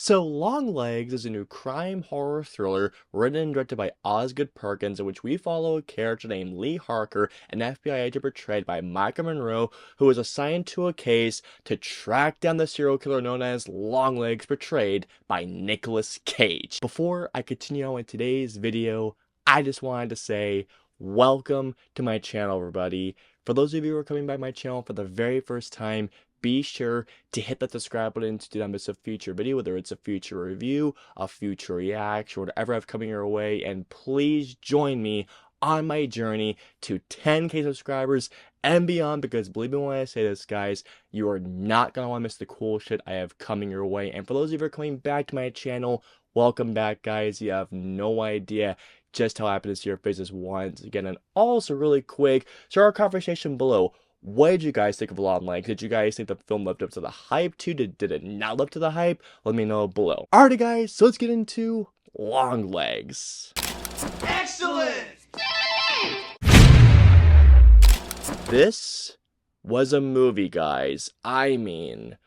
So, Longlegs is a new crime horror thriller written and directed by Osgood Perkins, in which we follow a character named Lee Harker, an FBI agent portrayed by Micah Monroe, who is assigned to a case to track down the serial killer known as Longlegs, portrayed by Nicolas Cage. Before I continue on with today's video, I just wanted to say welcome to my channel, everybody. For those of you who are coming by my channel for the very first time, be sure to hit that subscribe button to do not miss a future video, whether it's a future review, a future reaction, or whatever I have coming your way. And please join me on my journey to 10K subscribers and beyond, because believe me when I say this, guys, you are not going to want to miss the cool shit I have coming your way. And for those of you who are coming back to my channel, welcome back, guys. You have no idea just how happy to see your faces once again. And also, really quick, share our conversation below. What did you guys think of Longlegs? Did you guys think the film lived up to the hype too? Did it not live up to the hype? Let me know below. Alrighty, guys, so let's get into Longlegs. Excellent! This was a movie, guys. I mean,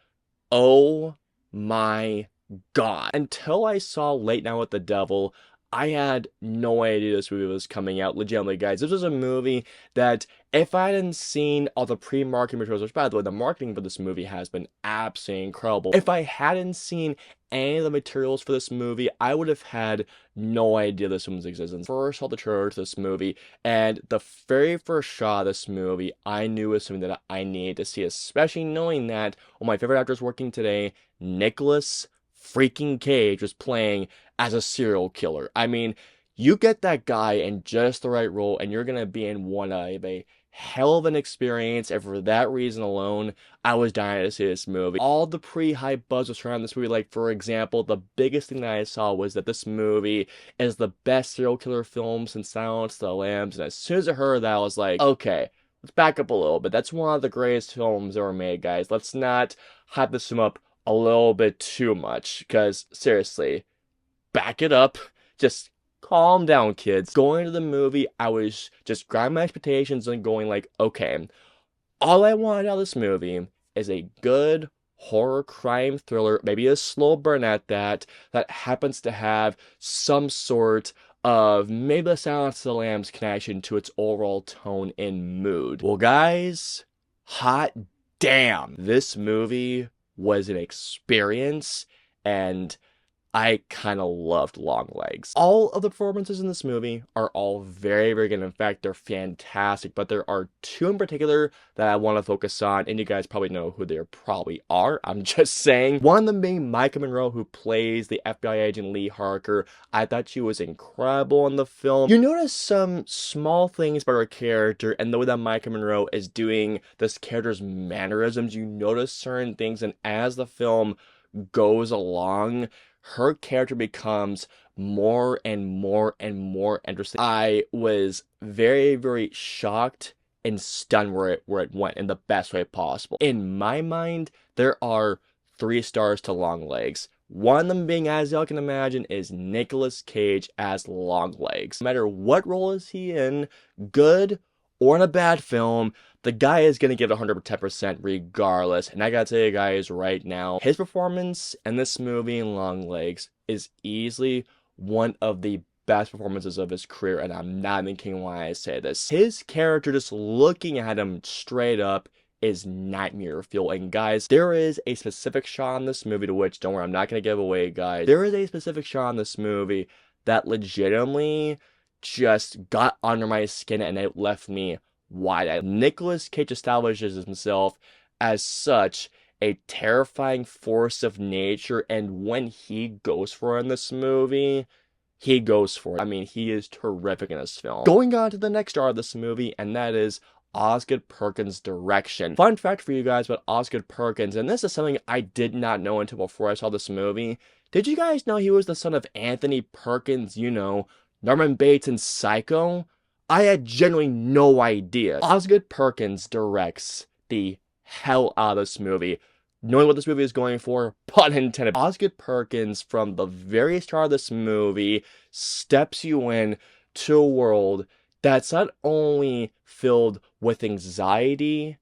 oh my god. Until I saw Late Night with the Devil, I had no idea this movie was coming out. Legitimately, guys, this was a movie that if I hadn't seen all the pre-marketing materials, which by the way, the marketing for this movie has been absolutely incredible. If I hadn't seen any of the materials for this movie, I would have had no idea this film's existence. First saw the trailer to this movie, and the very first shot of this movie, I knew was something that I needed to see, especially knowing that one of my favorite actors working today, Nicolas freaking Cage, was playing as a serial killer. I mean, you get that guy in just the right role, and you're gonna be in one of a hell of an experience. And for that reason alone, I was dying to see this movie. All the pre-hype buzz was around this movie. Like, for example, the biggest thing that I saw was that this movie is the best serial killer film since Silence of the Lambs. And as soon as I heard that, I was like, okay, let's back up a little bit. That's one of the greatest films ever made, guys. Let's not hype this film up a little bit too much, because seriously, back it up. Just calm down, kids. Going to the movie, I was just grabbing my expectations and going like, okay, all I wanted out of this movie is a good horror crime thriller, maybe a slow burn at that happens to have some sort of maybe the Silence of the Lambs connection to its overall tone and mood. Well, guys, hot damn, this movie was an experience, and I kind of loved Longlegs. All of the performances in this movie are all very, very good. In fact, they're fantastic, but there are two in particular that I want to focus on, and you guys probably know who they probably are. I'm just saying. One of them being Micah Monroe, who plays the FBI agent Lee Harker. I thought she was incredible in the film. You notice some small things about her character, and the way that Micah Monroe is doing this character's mannerisms. You notice certain things, and as the film goes along, her character becomes more and more and more interesting. I was very, very shocked and stunned where it went in the best way possible. In my mind, there are 3 stars to Longlegs. One of them being, as y'all can imagine, is Nicolas Cage as Longlegs. No matter what role is he in, good or in a bad film, the guy is going to give 110% regardless. And I gotta tell you guys right now, his performance in this movie, Longlegs, is easily one of the best performances of his career. And I'm not even kidding when I say this. His character, just looking at him straight up, is nightmare fuel. And guys, there is a specific shot in this movie, to which, don't worry, I'm not going to give away, guys. There is a specific shot in this movie that legitimately just got under my skin, and it left me wide-eyed. Nicolas Cage establishes himself as such a terrifying force of nature, and when he goes for it in this movie, he goes for it. I mean, he is terrific in this film. Going on to the next star of this movie, and that is Osgood Perkins' direction. Fun fact for you guys about Osgood Perkins, and this is something I did not know until before I saw this movie. Did you guys know he was the son of Anthony Perkins, you know, Norman Bates in Psycho? I had genuinely no idea. Osgood Perkins directs the hell out of this movie. Knowing what this movie is going for, pun intended. Osgood Perkins, from the very start of this movie, steps you in to a world that's not only filled with anxiety,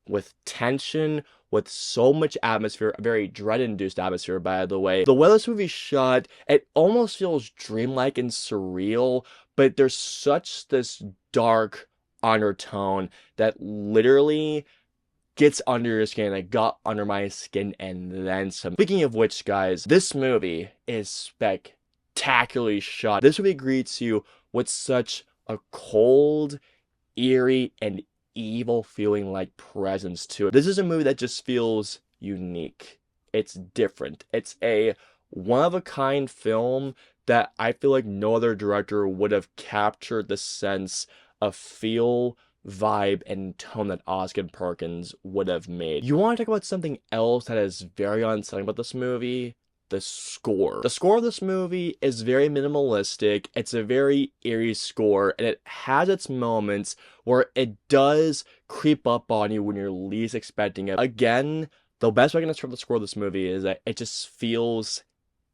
with tension, with so much atmosphere, a very dread-induced atmosphere, by the way. The way this movie shot, it almost feels dreamlike and surreal, but there's such this dark undertone that literally gets under your skin. It got under my skin and then some. Speaking of which, guys, this movie is spectacularly shot. This movie greets you with such a cold, eerie, and evil feeling like presence to it. This is a movie that just feels unique. It's different. It's a one-of-a-kind film that I feel like no other director would have captured the sense of feel, vibe, and tone that Oscar Perkins would have made. You want to talk about something else that is very unsettling about this movie? The score. The score of this movie is very minimalistic. It's a very eerie score, and it has its moments where it does creep up on you when you're least expecting it. Again, the best way I can describe the score of this movie is that it just feels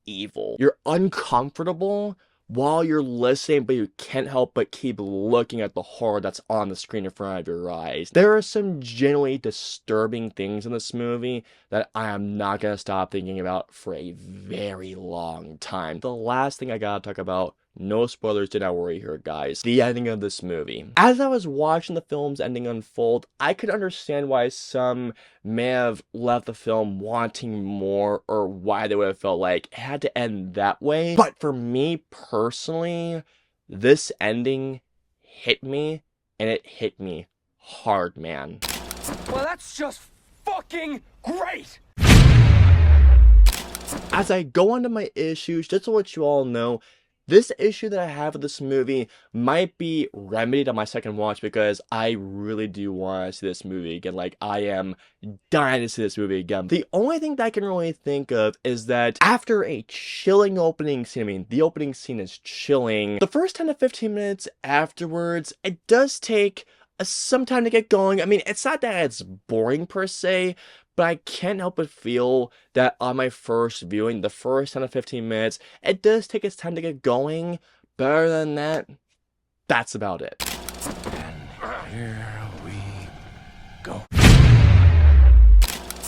evil. You're uncomfortable while you're listening, but you can't help but keep looking at the horror that's on the screen in front of your eyes. There are some genuinely disturbing things in this movie that I am not gonna stop thinking about for a very long time. The last thing I gotta talk about, no spoilers, do not worry here, guys. The ending of this movie. As I was watching the film's ending unfold, I could understand why some may have left the film wanting more, or why they would have felt like it had to end that way. But for me personally, this ending hit me, and it hit me hard, man. Well, that's just fucking great! As I go on to my issues, just to let you all know, this issue that I have with this movie might be remedied on my second watch because I really do want to see this movie again. Like, I am dying to see this movie again. The only thing that I can really think of is that after a chilling opening scene, I mean, the opening scene is chilling, the first 10 to 15 minutes afterwards, it does take some time to get going. I mean, it's not that it's boring per se, but I can't help but feel that on my first viewing, the first 10 to 15 minutes, it does take its time to get going. But other than that, that's about it. And here we go.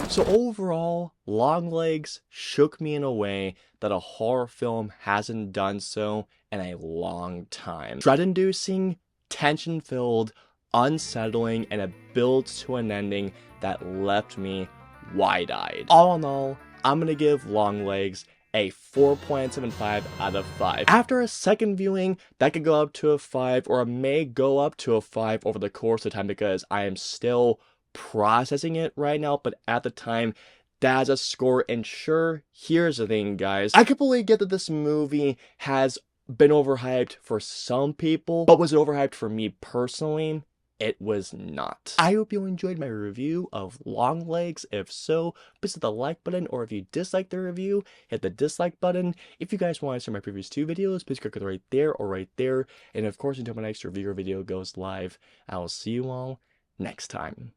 So overall, Longlegs shook me in a way that a horror film hasn't done so in a long time. Dread-inducing, tension-filled, unsettling, and it builds to an ending that left me wide-eyed. All in all, I'm gonna give Longlegs a 4.75 out of 5. After a second viewing, that could go up to a 5, or it may go up to a 5 over the course of time because I am still processing it right now, but at the time, that's a score. And sure, here's the thing, guys. I completely get that this movie has been overhyped for some people, but was it overhyped for me personally? It was not. I hope you enjoyed my review of Longlegs. If so, please hit the like button, or if you dislike the review, hit the dislike button. If you guys want to see my previous 2 videos, please click right there or right there. And of course, until my next review video goes live, I will see you all next time.